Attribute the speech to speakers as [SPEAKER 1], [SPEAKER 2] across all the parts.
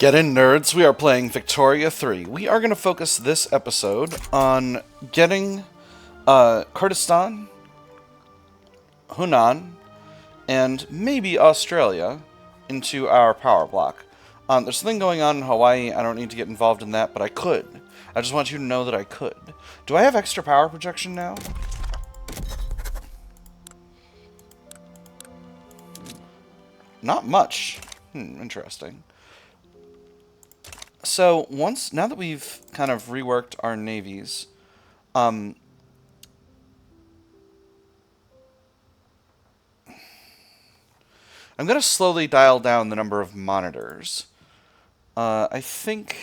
[SPEAKER 1] Get in, nerds. We are playing Victoria 3. We are going to focus this episode on getting Kurdistan, Hunan, and maybe Australia into our power block. There's something going on in Hawaii. I don't need to get involved in that, but I could. I just want you to know that I could. Do I have extra power projection now? Not much. Interesting. So now that we've kind of reworked our navies, I'm going to slowly dial down the number of monitors. I think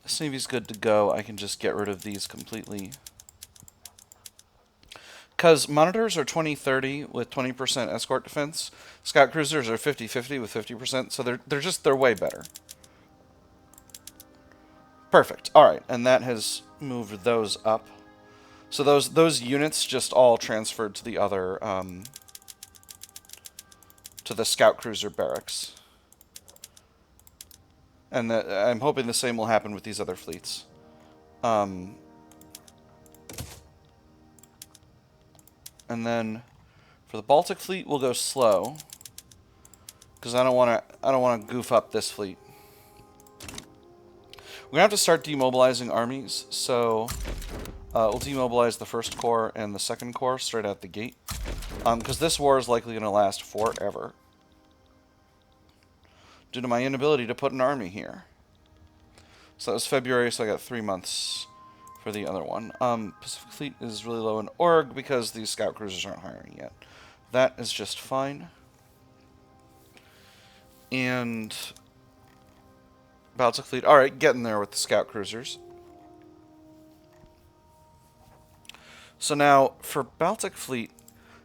[SPEAKER 1] this navy's good to go. I can just get rid of these completely. Because monitors are 20-30 with 20% escort defense. Scout cruisers are 50-50 with 50%, so they're way better. Perfect. All right, and that has moved those up. So those units just all transferred to the other to the scout cruiser barracks. And I'm hoping the same will happen with these other fleets. And then for the Baltic fleet, we'll go slow because I don't want to goof up this fleet. We're gonna have to start demobilizing armies, so we'll demobilize the First Corps and the Second Corps straight out the gate, because this war is likely going to last forever due to my inability to put an army here. So that was February, so I got 3 months for the other one. Pacific Fleet is really low in org because these scout cruisers aren't hiring yet. That is just fine. And Baltic Fleet, alright, getting there with the scout cruisers. So now, for Baltic Fleet,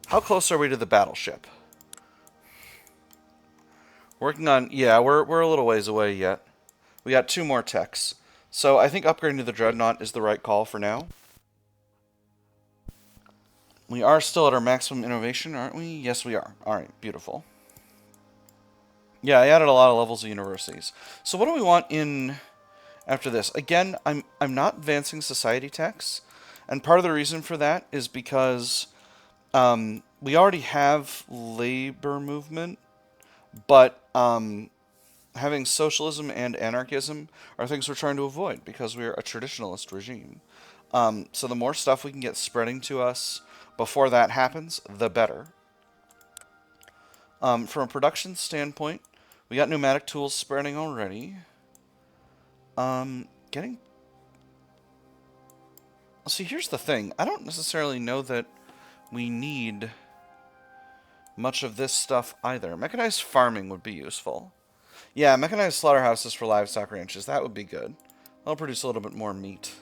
[SPEAKER 1] how close are we to the battleship? Working on, yeah, we're a little ways away yet. We got 2 more techs. So I think upgrading to the Dreadnought is the right call for now. We are still at our maximum innovation, aren't we? Yes, we are. Alright, beautiful. Yeah, I added a lot of levels of universities. So what do we want in after this? Again, I'm not advancing society techs, and part of the reason for that is because we already have labor movement, but having socialism and anarchism are things we're trying to avoid because we're a traditionalist regime. So the more stuff we can get spreading to us before that happens, the better. From a production standpoint, we got pneumatic tools spreading already. See, here's the thing. I don't necessarily know that we need much of this stuff either. Mechanized farming would be useful. Yeah, mechanized slaughterhouses for livestock ranches. That would be good. That'll produce a little bit more meat.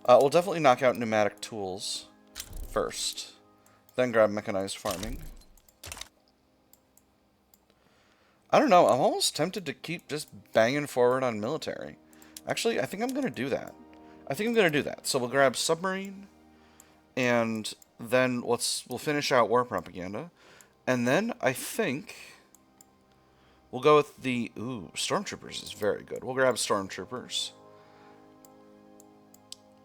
[SPEAKER 1] We'll definitely knock out pneumatic tools first. Then grab mechanized farming. I don't know. I'm almost tempted to keep just banging forward on military. Actually, I think I'm going to do that. So we'll grab submarine. And then we'll finish out war propaganda. And then I think we'll go with the... Ooh, stormtroopers is very good. We'll grab stormtroopers.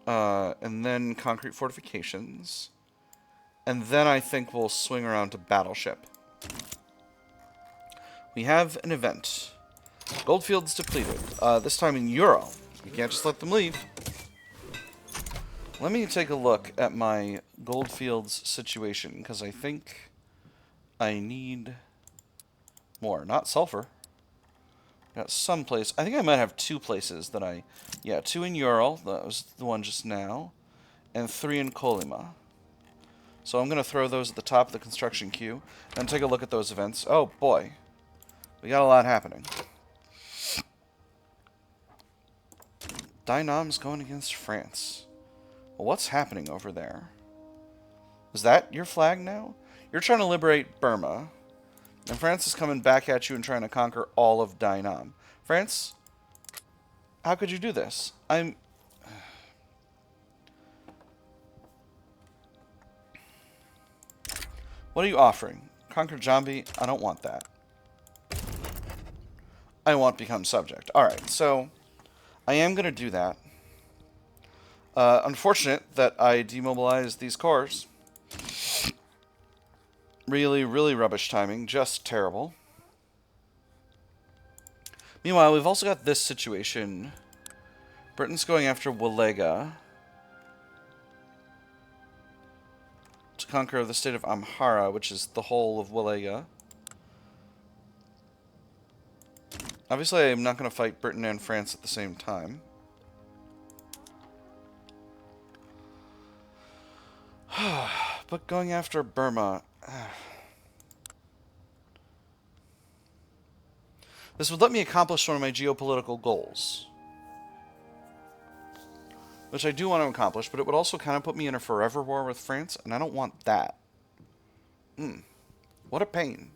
[SPEAKER 1] And then concrete fortifications. And then I think we'll swing around to battleship. We have an event. Goldfields depleted. This time in Euro. You can't just let them leave. Let me take a look at my Goldfields situation, because I think I need more. Not sulfur. Got some place. I think I might have 2 places that I... Yeah, 2 in Ural. That was the one just now. And 3 in Kolyma. So I'm going to throw those at the top of the construction queue. And take a look at those events. Oh, boy. We got a lot happening. Dai Nam's going against France. Well, what's happening over there? Is that your flag now? You're trying to liberate Burma. And France is coming back at you and trying to conquer all of Dai Nam. France? How could you do this? What are you offering? Conquer Jambi? I don't want that. I won't become subject. Alright, so I am going to do that. Unfortunate that I demobilized these corps. Really, really rubbish timing. Just terrible. Meanwhile, we've also got this situation. Britain's going after Walega to conquer the state of Amhara, which is the whole of Walega. Obviously, I'm not going to fight Britain and France at the same time. But going after Burma... This would let me accomplish one of my geopolitical goals. Which I do want to accomplish, but it would also kind of put me in a forever war with France, and I don't want that. What a pain.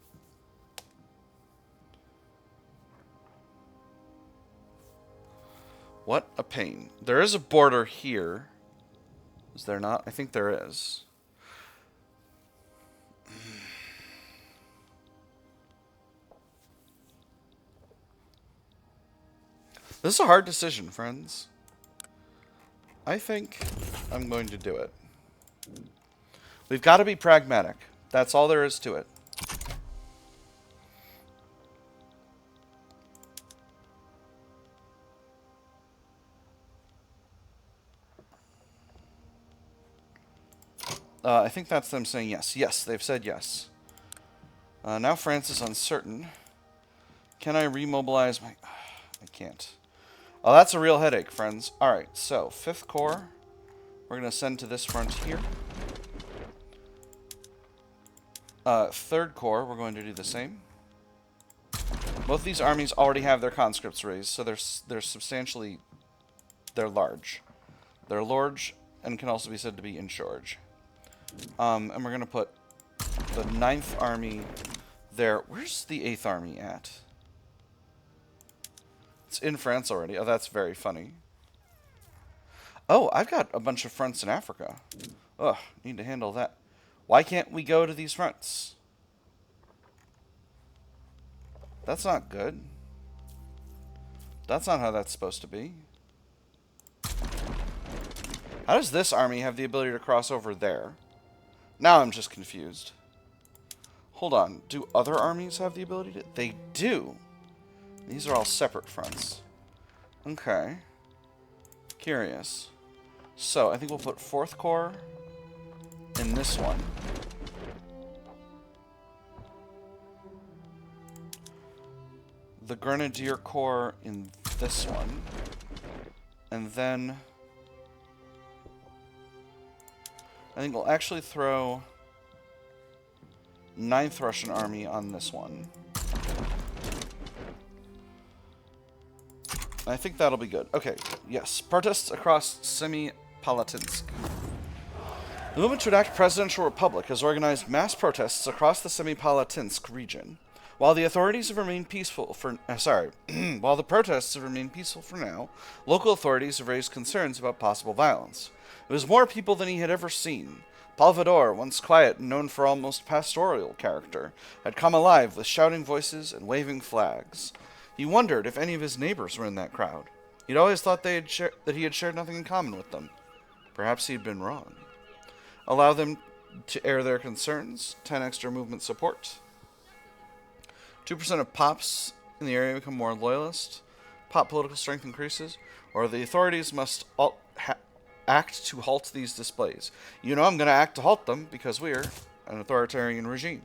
[SPEAKER 1] What a pain. There is a border here. Is there not? I think there is. This is a hard decision, friends. I think I'm going to do it. We've got to be pragmatic. That's all there is to it. I think that's them saying yes. Yes, they've said yes. Now France is uncertain. Can I remobilize my... I can't. Oh, that's a real headache, friends. Alright, so 5th Corps. We're going to send to this front here. 3rd Corps, we're going to do the same. Both these armies already have their conscripts raised, so they're substantially... They're large. They're large and can also be said to be in charge. And we're going to put the 9th Army there. Where's the 8th Army at? It's in France already. Oh, that's very funny. Oh, I've got a bunch of fronts in Africa. Ugh, need to handle that. Why can't we go to these fronts? That's not good. That's not how that's supposed to be. How does this army have the ability to cross over there? Now I'm just confused. Hold on. Do other armies have the ability to... They do. These are all separate fronts. Okay. Curious. So, I think we'll put 4th Corps in this one. The Grenadier Corps in this one. And then... I think we'll actually throw 9th Russian Army on this one. I think that'll be good. Okay, yes. Protests across Semipalatinsk. The movement to enact presidential republic has organized mass protests across the Semipalatinsk region. While the authorities have remained peaceful for... while the protests have remained peaceful for now, local authorities have raised concerns about possible violence. It was more people than he had ever seen. Palvador, once quiet and known for almost pastoral character, had come alive with shouting voices and waving flags. He wondered if any of his neighbors were in that crowd. He'd always thought that he had shared nothing in common with them. Perhaps he'd been wrong. Allow them to air their concerns. 10 extra movement support. 2% of pops in the area become more loyalist. Pop political strength increases. Or the authorities must act to halt these displays. You know I'm going to act to halt them because we're an authoritarian regime.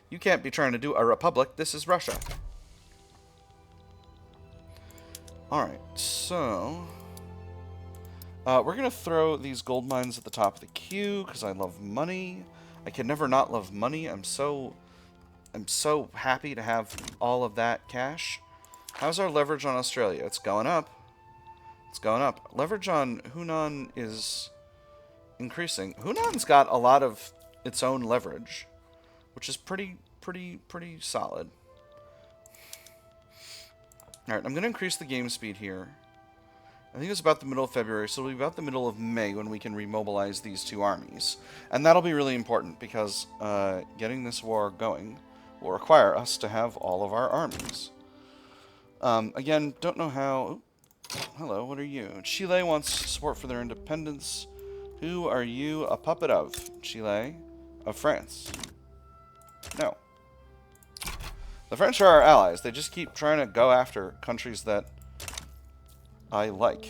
[SPEAKER 1] You can't be trying to do a republic. This is Russia. Alright, so... we're going to throw these gold mines at the top of the queue because I love money. I can never not love money. I'm so happy to have all of that cash. How's our leverage on Australia? It's going up. It's going up. Leverage on Hunan is increasing. Hunan's got a lot of its own leverage, which is pretty solid. Alright, I'm going to increase the game speed here. I think it's about the middle of February, so it'll be about the middle of May when we can remobilize these two armies. And that'll be really important, because getting this war going will require us to have all of our armies. Again, don't know how... Hello, what are you? Chile wants support for their independence. Who are you a puppet of? Chile? Of France? No. The French are our allies. They just keep trying to go after countries that I like.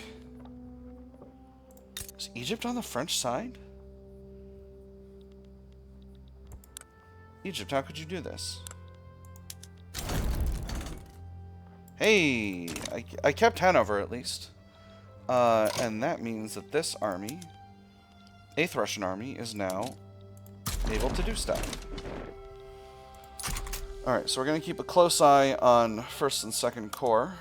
[SPEAKER 1] Is Egypt on the French side? Egypt, how could you do this? Hey, I kept Hanover at least. And that means that this army, 8th Russian Army, is now able to do stuff. Alright, so we're going to keep a close eye on 1st and 2nd Corps.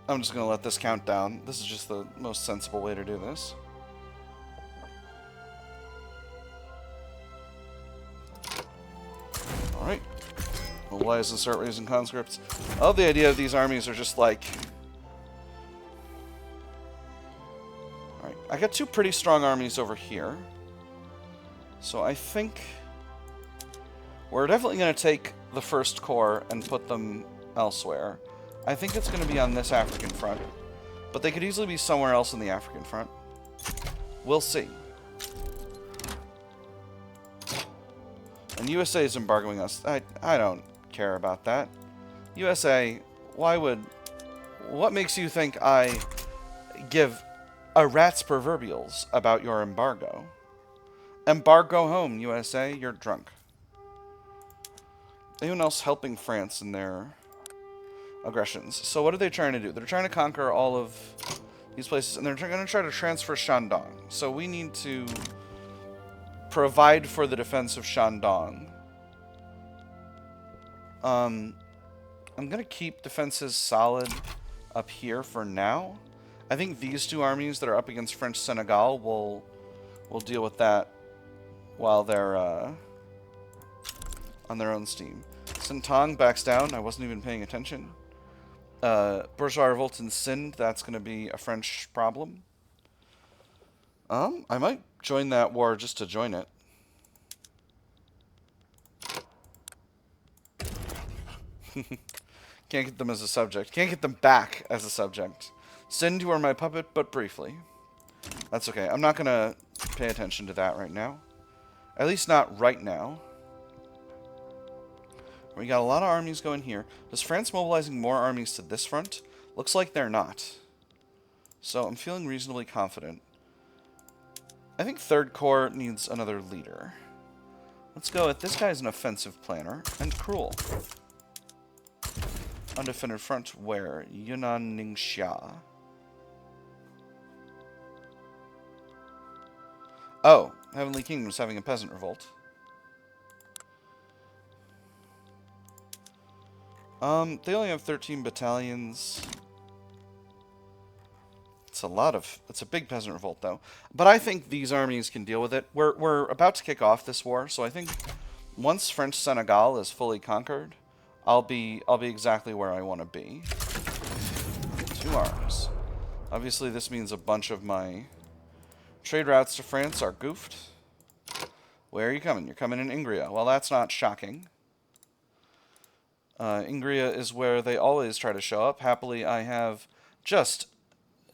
[SPEAKER 1] I'm just going to let this count down. This is just the most sensible way to do this. Alright. Mobilize and start raising conscripts. I love the idea of these armies are just like... Alright, I got 2 pretty strong armies over here. So I think... we're definitely going to take the 1st Corps and put them elsewhere. I think it's going to be on this African front. But they could easily be somewhere else in the African front. We'll see. And USA is embargoing us. I don't care about that. USA, why would... what makes you think I give a rat's proverbials about your embargo? Embargo home, USA. You're drunk. Anyone else helping France in their aggressions? So what are they trying to do? They're trying to conquer all of these places, and they're going to try to transfer Shandong. So we need to provide for the defense of Shandong. I'm going to keep defenses solid up here for now. I think these 2 armies that are up against French Senegal will deal with that while they're on their own steam. Sintang backs down. I wasn't even paying attention. Bourgeois revolt in Sind. That's going to be a French problem. I might join that war just to join it. Can't get them as a subject. Can't get them back as a subject. Sind, you are my puppet, but briefly. That's okay. I'm not going to pay attention to that right now. At least not right now. We got a lot of armies going here. Is France mobilizing more armies to this front? Looks like they're not. So I'm feeling reasonably confident. I think 3rd Corps needs another leader. Let's go with this guy's an offensive planner and cruel. Undefended front where? Yunnan Ningxia. Oh, Heavenly Kingdom is having a peasant revolt. They only have 13 battalions. It's a big peasant revolt, though. But I think these armies can deal with it. We're about to kick off this war, so I think once French Senegal is fully conquered, I'll be exactly where I want to be. 2 arms. Obviously, this means a bunch of my trade routes to France are goofed. Where are you coming? You're coming in Ingria. Well, that's not shocking. Ingria is where they always try to show up. Happily, I have just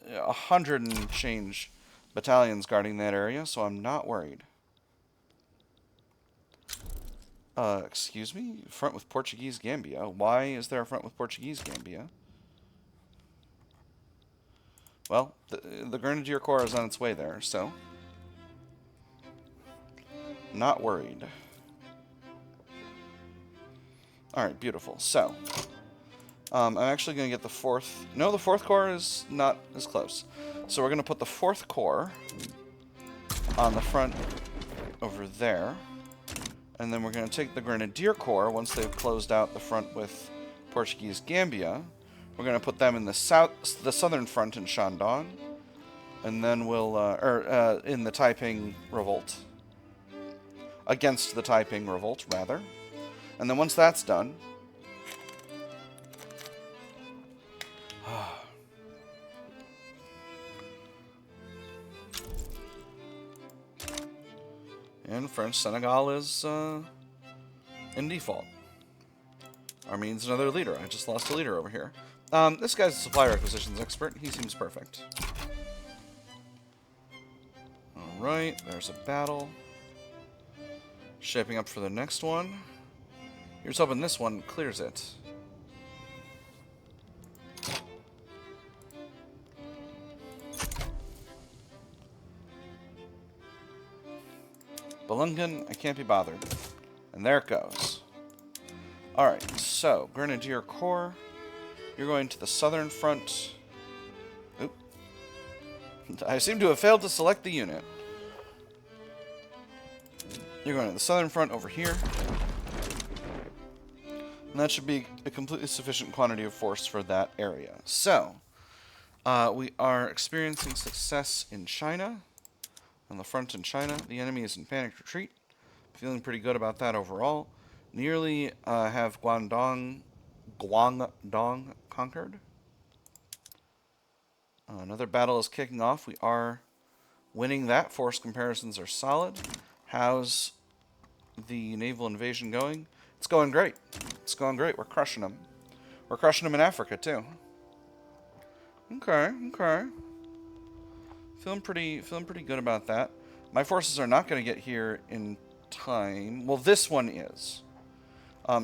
[SPEAKER 1] 100 and change battalions guarding that area, so I'm not worried. Excuse me? Front with Portuguese Gambia. Why is there a front with Portuguese Gambia? Well, the Grenadier Corps is on its way there, so... not worried. Alright, beautiful. So, I'm actually going to get the 4th... no, the 4th Corps is not as close. So we're going to put the 4th Corps on the front over there. And then we're going to take the Grenadier Corps, once they've closed out the front with Portuguese Gambia. We're going to put them in the southern front in Shandong. And then we'll... in the Taiping Revolt. Against the Taiping Revolt, rather. And then once that's done... And French Senegal is in default. Armene's another leader. I just lost a leader over here. This guy's a supplier acquisitions expert. He seems perfect. Alright, there's a battle. Shaping up for the next one. Here's hoping this one clears it. Belungen, I can't be bothered. And there it goes. Alright, so, Grenadier Corps. You're going to the southern front. Oop. I seem to have failed to select the unit. You're going to the southern front over here. And that should be a completely sufficient quantity of force for that area. So, we are experiencing success in China. On the front in China, the enemy is in panicked retreat. Feeling pretty good about that overall. Nearly have Guangdong conquered. Another battle is kicking off. We are winning that. Force comparisons are solid. How's the naval invasion going? It's going great. It's going great. We're crushing them. We're crushing them in Africa, too. Okay, okay. Feeling pretty good about that. My forces are not going to get here in time. Well, this one is.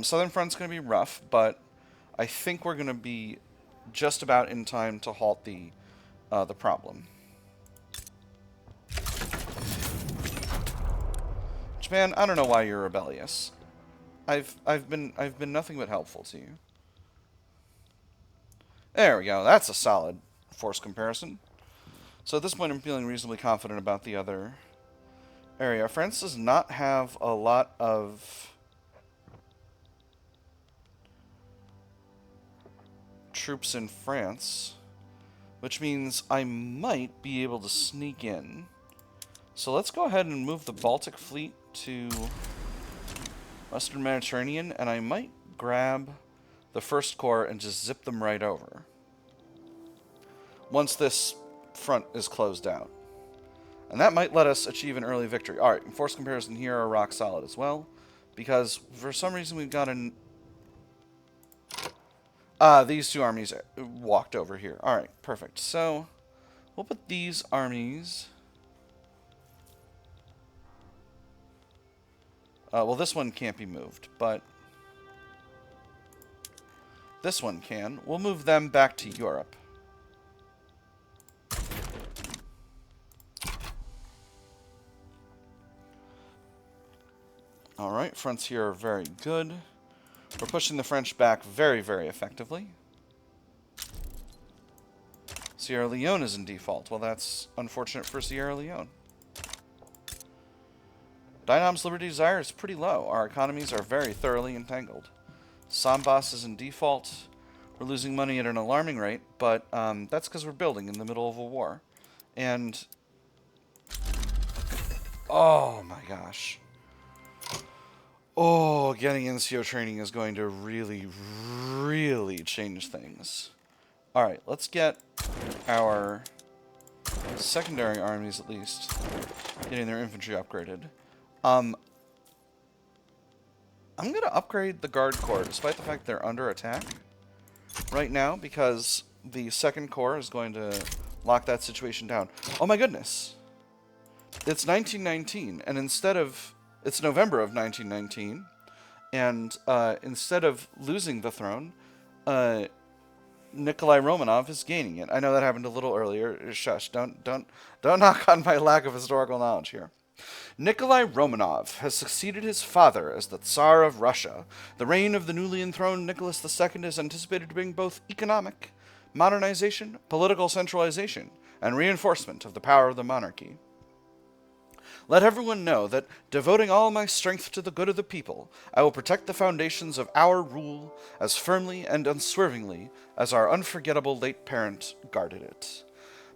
[SPEAKER 1] Southern front's going to be rough, but I think we're going to be just about in time to halt the problem. Japan, I don't know why you're rebellious. I've been nothing but helpful to you. There we go. That's a solid force comparison. So at this point, I'm feeling reasonably confident about the other area. France does not have a lot of troops in France, which means I might be able to sneak in. So let's go ahead and move the Baltic fleet to Western Mediterranean, and I might grab the First Corps and just zip them right over once this front is closed out. And that might let us achieve an early victory. Alright, force comparison here are rock solid as well, because for some reason we've got an... these two armies walked over here. Alright, perfect. So, we'll put these armies... well, this one can't be moved, but this one can. We'll move them back to Europe. Alright, fronts here are very good. We're pushing the French back very, very effectively. Sierra Leone is in default. Well, that's unfortunate for Sierra Leone. Dai Nam's liberty desire is pretty low. Our economies are very thoroughly entangled. Sambas is in default. We're losing money at an alarming rate, but that's because we're building in the middle of a war. And... oh my gosh. Oh, getting NCO training is going to really, really change things. Alright, let's get our secondary armies, at least, getting their infantry upgraded. I'm going to upgrade the Guard Corps, despite the fact they're under attack right now, because the Second Corps is going to lock that situation down. Oh my goodness. It's 1919, and instead of... it's November of 1919, and instead of losing the throne, Nikolai Romanov is gaining it. I know that happened a little earlier. Shush, don't knock on my lack of historical knowledge here. Nikolai Romanov has succeeded his father as the Tsar of Russia. The reign of the newly enthroned Nicholas II is anticipated to bring both economic modernization, political centralization, and reinforcement of the power of the monarchy. Let everyone know that, devoting all my strength to the good of the people, I will protect the foundations of our rule as firmly and unswervingly as our unforgettable late parent guarded it.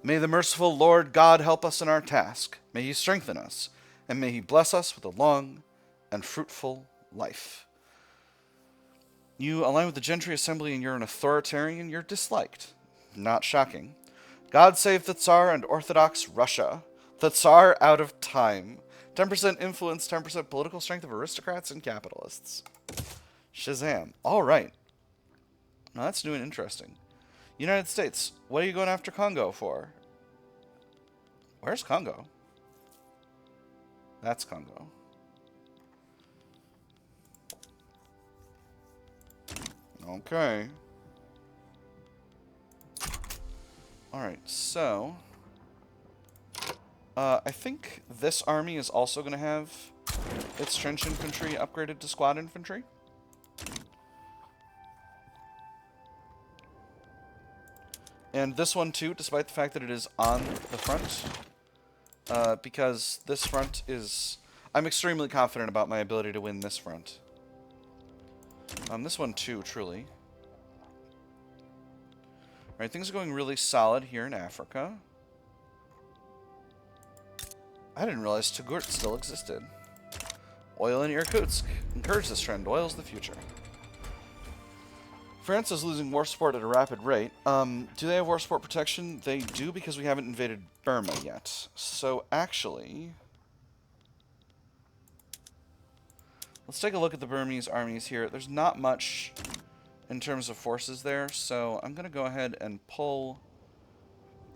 [SPEAKER 1] May the merciful Lord God help us in our task. May he strengthen us, and may he bless us with a long and fruitful life. You align with the Gentry Assembly and you're an authoritarian, you're disliked. Not shocking. God save the Tsar and Orthodox Russia. The Tsar out of time. 10% influence, 10% political strength of aristocrats and capitalists. Shazam. All right. Now that's new and interesting. United States, what are you going after Congo for? Where's Congo? That's Congo. Okay. Alright, so... I think this army is also going to have its trench infantry upgraded to squad infantry. And this one too, despite the fact that it is on the front. Because this front is... I'm extremely confident about my ability to win this front. This one too, truly. Alright, things are going really solid here in Africa. I didn't realize Touggourt still existed. Oil in Irkutsk. Encourage this trend. Oil's the future. France is losing war support at a rapid rate. Do they have war support protection? They do, because we haven't invaded Burma yet. So, actually... let's take a look at the Burmese armies here. There's not much in terms of forces there, so I'm going to go ahead and pull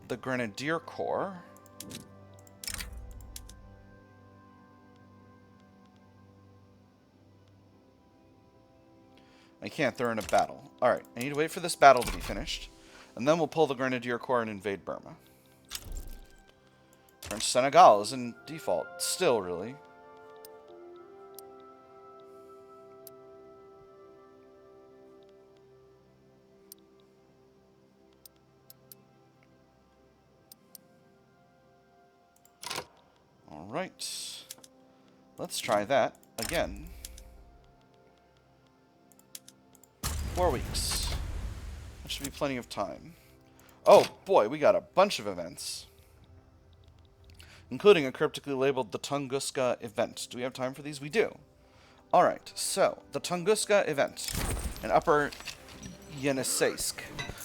[SPEAKER 1] the Grenadier Corps. I can't, they're in a battle. Alright, I need to wait for this battle to be finished. And then we'll pull the Grenadier Corps and invade Burma. French Senegal is in default. Still, really. Alright. Let's try that again. 4 weeks. That should be plenty of time. Oh boy, we got a bunch of events. Including a cryptically labeled the Tunguska event. Do we have time for these? We do. Alright, so, the Tunguska event in Upper Yeniseisk.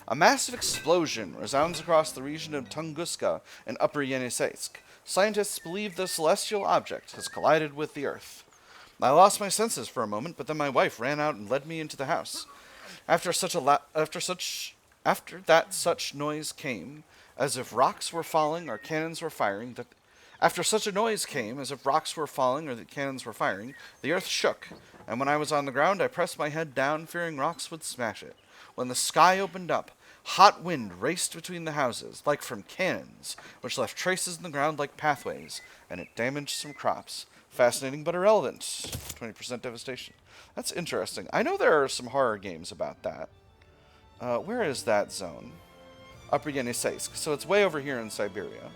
[SPEAKER 1] A massive explosion resounds across the region of Tunguska in Upper Yeniseisk. Scientists believe the celestial object has collided with the Earth. I lost my senses for a moment, but then my wife ran out and led me into the house. After that such noise came, as if rocks were falling or cannons were firing, after such a noise came, as if rocks were falling or the cannons were firing, the earth shook, and when I was on the ground, I pressed my head down, fearing rocks would smash it. When the sky opened up, hot wind raced between the houses, like from cannons, which left traces in the ground like pathways, and it damaged some crops. Fascinating but irrelevant. 20% devastation. That's interesting. I know there are some horror games about that. Where is that zone? Upper Yeniseisk. So it's way over here in Siberia.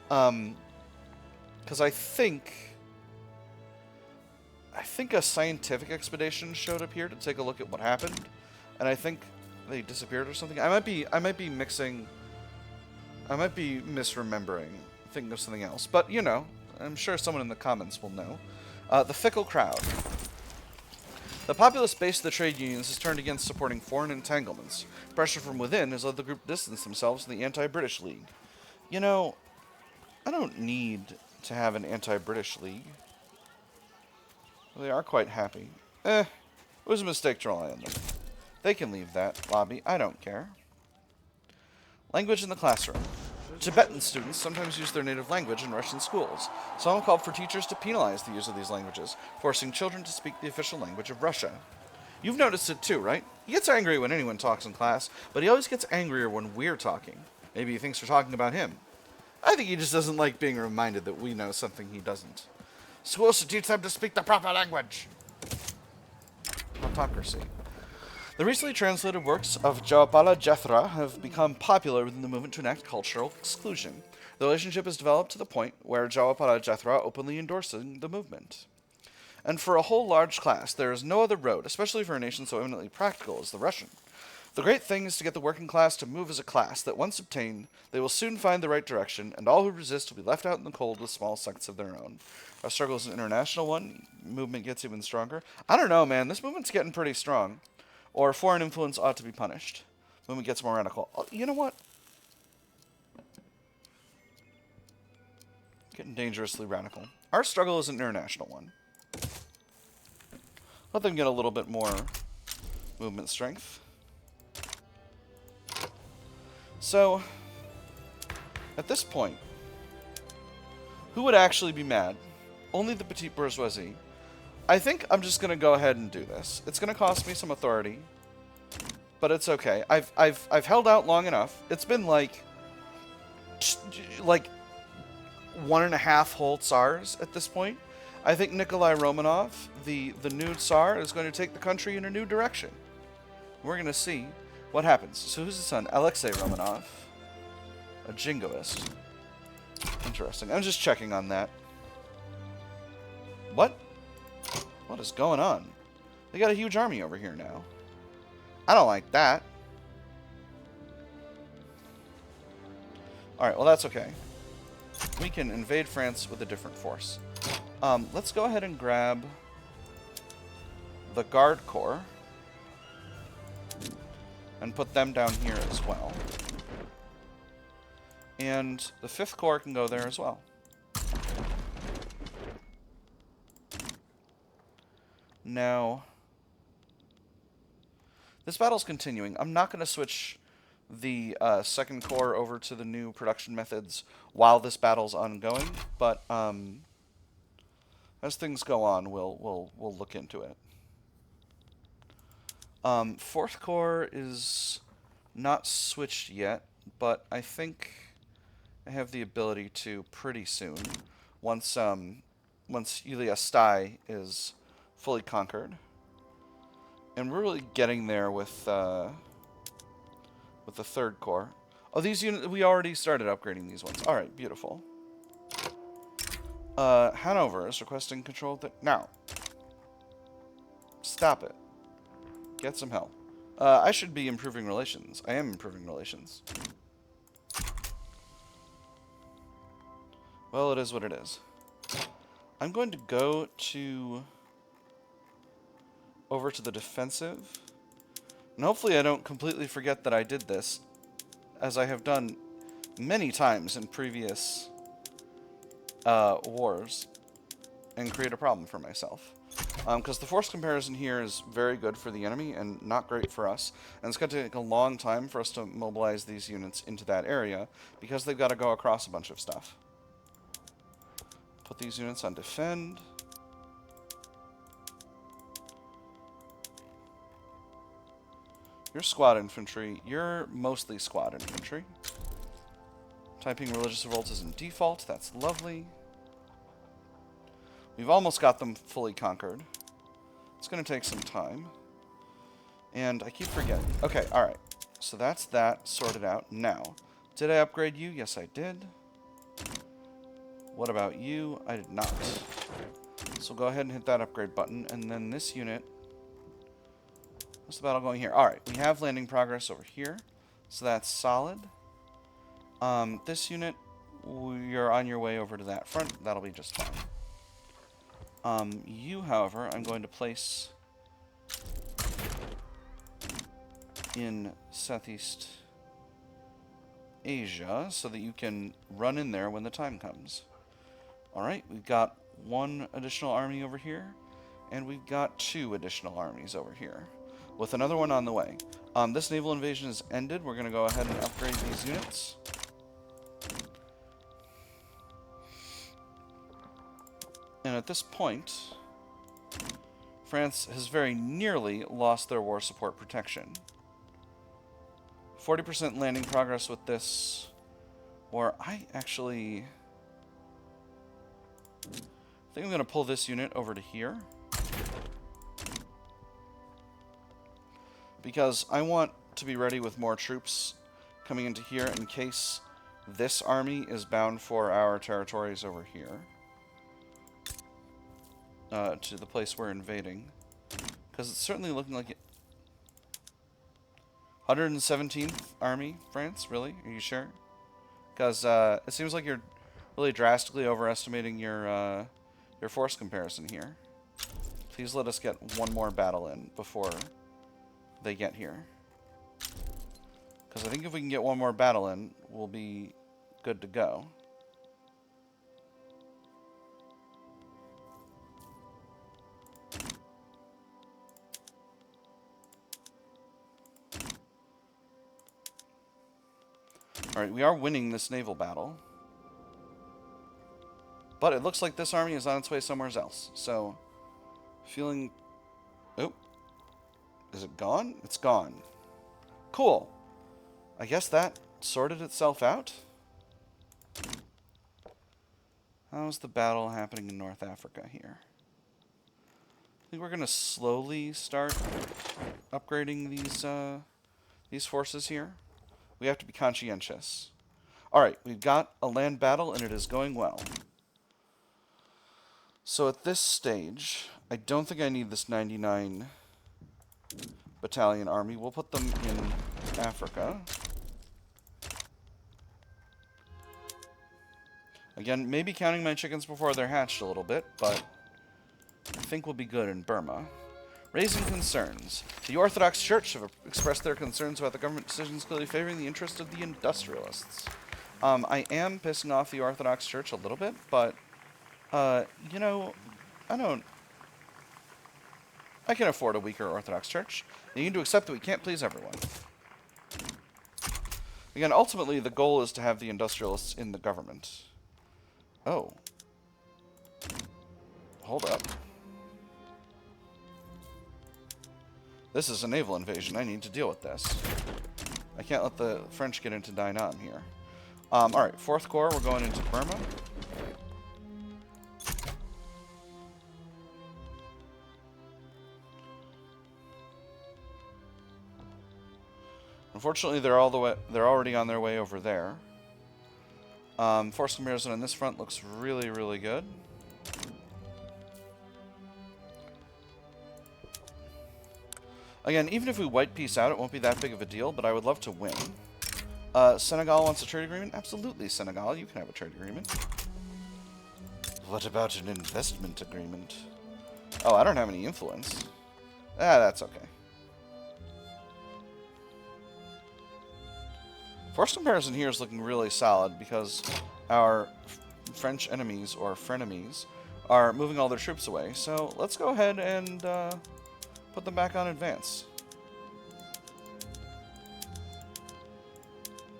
[SPEAKER 1] Because I think a scientific expedition showed up here to take a look at what happened, and I think they disappeared or something. I might be mixing. I might be misremembering, thinking of something else. But you know, I'm sure someone in the comments will know. The fickle crowd. The populist base of the trade unions has turned against supporting foreign entanglements. Pressure from within has led the group to distance themselves from the anti-British League. You know, I don't need to have an anti-British League. They are quite happy. It was a mistake to rely on them. They can leave that lobby. I don't care. Language in the classroom. Tibetan students sometimes use their native language in Russian schools. Some have called for teachers to penalize the use of these languages, forcing children to speak the official language of Russia. You've noticed it too, right? He gets angry when anyone talks in class, but he always gets angrier when we're talking. Maybe he thinks we're talking about him. I think he just doesn't like being reminded that we know something he doesn't. Schools should teach them to speak the proper language. Autocracy. The recently translated works of Jawapala Jethra have become popular within the movement to enact cultural exclusion. The relationship has developed to the point where Jawapala Jethra openly endorsing the movement. And for a whole large class, there is no other road, especially for a nation so eminently practical as the Russian. The great thing is to get the working class to move as a class, that once obtained, they will soon find the right direction, and all who resist will be left out in the cold with small sects of their own. Our struggle is an international one. Movement gets even stronger. I don't know, man. This movement's getting pretty strong. Or foreign influence ought to be punished. Movement gets more radical. Oh, you know what? Getting dangerously radical. Our struggle is an international one. Let them get a little bit more movement strength. So, at this point, who would actually be mad? Only the petite bourgeoisie. I think I'm just going to go ahead and do this. It's going to cost me some authority, but it's okay. I've held out long enough. It's been like 1.5 whole tsars at this point. I think Nikolai Romanov, the new tsar, is going to take the country in a new direction. We're going to see what happens. So who's his son? Alexei Romanov. A jingoist. Interesting. I'm just checking on that. What? What is going on? They got a huge army over here now. I don't like that. Alright, well that's okay. We can invade France with a different force. Let's go ahead and grab the Guard Corps and put them down here as well. And the 5th Corps can go there as well. Now, this battle's continuing. I'm not going to switch the 2nd Corps over to the new production methods while this battle's ongoing, but as things go on, we'll look into it. 4th Corps is not switched yet, but I think I have the ability to pretty soon, once Ilia Stai is fully conquered. And we're really getting there with the 3rd Corps. Oh, these units, we already started upgrading these ones. Alright, beautiful. Hanover is requesting control of the... Now. Stop it. Get some help. I should be improving relations. I am improving relations. Well, it is what it is. I'm going to go over to the defensive. And hopefully I don't completely forget that I did this, as I have done many times in previous wars, and create a problem for myself. Because the force comparison here is very good for the enemy and not great for us. And it's going to take a long time for us to mobilize these units into that area, because they've got to go across a bunch of stuff. Put these units on defend. You're squad infantry. You're mostly squad infantry. Typing religious revolts is in default. That's lovely. We've almost got them fully conquered. It's going to take some time. And I keep forgetting. Okay, alright. So that's that sorted out. Now, did I upgrade you? Yes, I did. What about you? I did not. So go ahead and hit that upgrade button. And then this unit... What's the battle going here? Alright, we have landing progress over here. So that's solid. This unit, you're on your way over to that front. That'll be just fine. You, however, I'm going to place in Southeast Asia so that you can run in there when the time comes. Alright, we've got 1 additional army over here, and we've got 2 additional armies over here, with another one on the way. This naval invasion is ended. We're going to go ahead and upgrade these units. And at this point, France has very nearly lost their war support protection. 40% landing progress with this war. I actually think I'm going to pull this unit over to here, because I want to be ready with more troops coming into here in case this army is bound for our territories over here. To the place we're invading. Because it's certainly looking like it. 117th Army, France? Really? Are you sure? Because it seems like you're really drastically overestimating your force comparison here. Please let us get one more battle in before they get here. Because I think if we can get one more battle in, we'll be good to go. Alright, we are winning this naval battle. But it looks like this army is on its way somewhere else. So, feeling... Oh. Is it gone? It's gone. Cool. I guess that sorted itself out. How's the battle happening in North Africa here? I think we're going to slowly start upgrading these forces here. We have to be conscientious. Alright, we've got a land battle and it is going well. So at this stage, I don't think I need this 99 battalion army. We'll put them in Africa. Again, maybe counting my chickens before they're hatched a little bit, but I think we'll be good in Burma. Raising concerns. The Orthodox Church have expressed their concerns about the government decisions clearly favoring the interest of the industrialists. I am pissing off the Orthodox Church a little bit, but, you know, I can afford a weaker Orthodox Church. You need to accept that we can't please everyone. Again, ultimately, the goal is to have the industrialists in the government. Oh. Hold up. This is a naval invasion. I need to deal with this. I can't let the French get into Dai Nam here. Alright, 4th Corps, we're going into Burma. Unfortunately, they're already on their way over there. Force comparison on this front looks really, really good. Again, even if we white peace out, it won't be that big of a deal, but I would love to win. Senegal wants a trade agreement? Absolutely, Senegal, you can have a trade agreement. What about an investment agreement? Oh, I don't have any influence. Ah, that's okay. Force comparison here is looking really solid because our French enemies, or frenemies, are moving all their troops away. So let's go ahead and put them back on advance.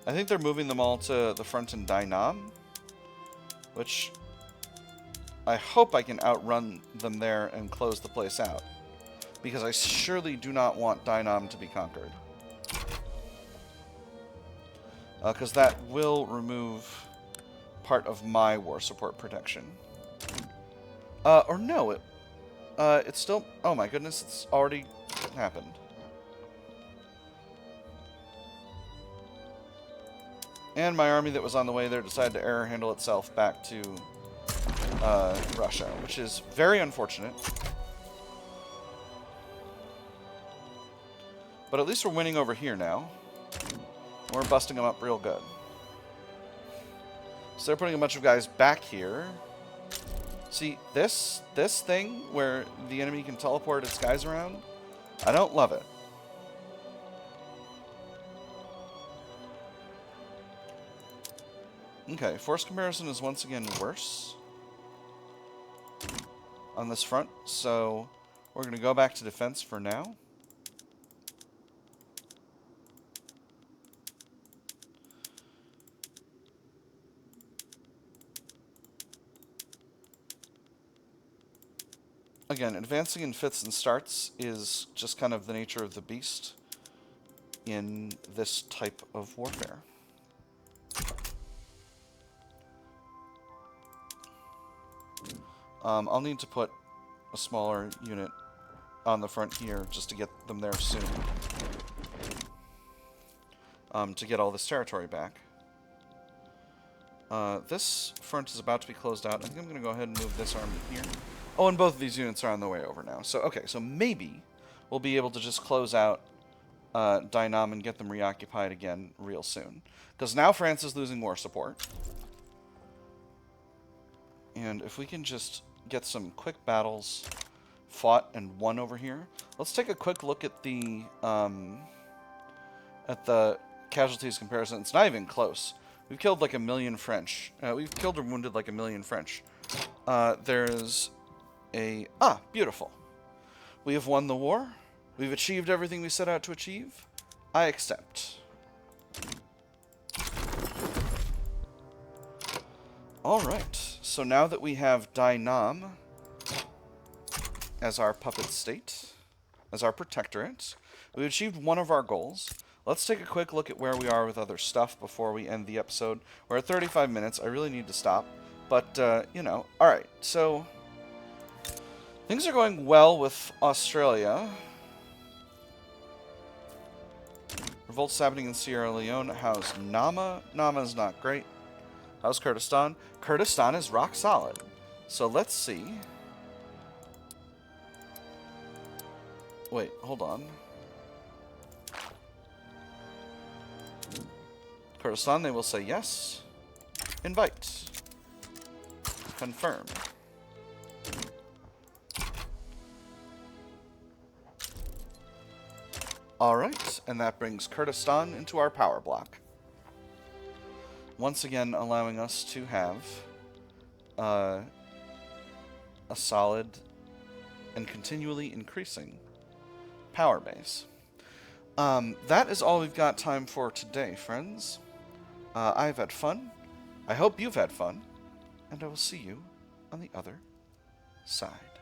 [SPEAKER 1] I think they're moving them all to the front in Dai Nam, which I hope I can outrun them there and close the place out, because I surely do not want Dai Nam to be conquered. Because that will remove part of my war support protection. Or no, it's still... Oh my goodness, it's already happened. And my army that was on the way there decided to error handle itself back to Russia, which is very unfortunate. But at least we're winning over here now. We're busting them up real good. So they're putting a bunch of guys back here. See, this thing where the enemy can teleport its guys around, I don't love it. Okay, force comparison is once again worse on this front, so we're going to go back to defense for now. Again, advancing in fits and starts is just kind of the nature of the beast in this type of warfare. I'll need to put a smaller unit on the front here just to get them there soon. To get all this territory back. This front is about to be closed out. I think I'm going to go ahead and move this army here. Oh, and both of these units are on the way over now. So, okay, so maybe we'll be able to just close out Dai Nam and get them reoccupied again real soon. Because now France is losing war support. And if we can just get some quick battles fought and won over here. Let's take a quick look at the casualties comparison. It's not even close. We've killed like 1 million French. We've killed or wounded like 1 million French. There's a... Ah, beautiful. We have won the war. We've achieved everything we set out to achieve. I accept. Alright, so now that we have Dai Nam as our puppet state, as our protectorate, we achieved one of our goals. Let's take a quick look at where we are with other stuff before we end the episode. We're at 35 minutes. I really need to stop. But, you know, alright, so things are going well with Australia. Revolts happening in Sierra Leone. How's Nama? Nama's not great. How's Kurdistan? Kurdistan is rock solid. So let's see. Wait, hold on. Kurdistan, they will say yes. Invite. Confirm. Alright, and that brings Kurdistan into our power block. Once again, allowing us to have a solid and continually increasing power base. That is all we've got time for today, friends. I've had fun. I hope you've had fun. And I will see you on the other side.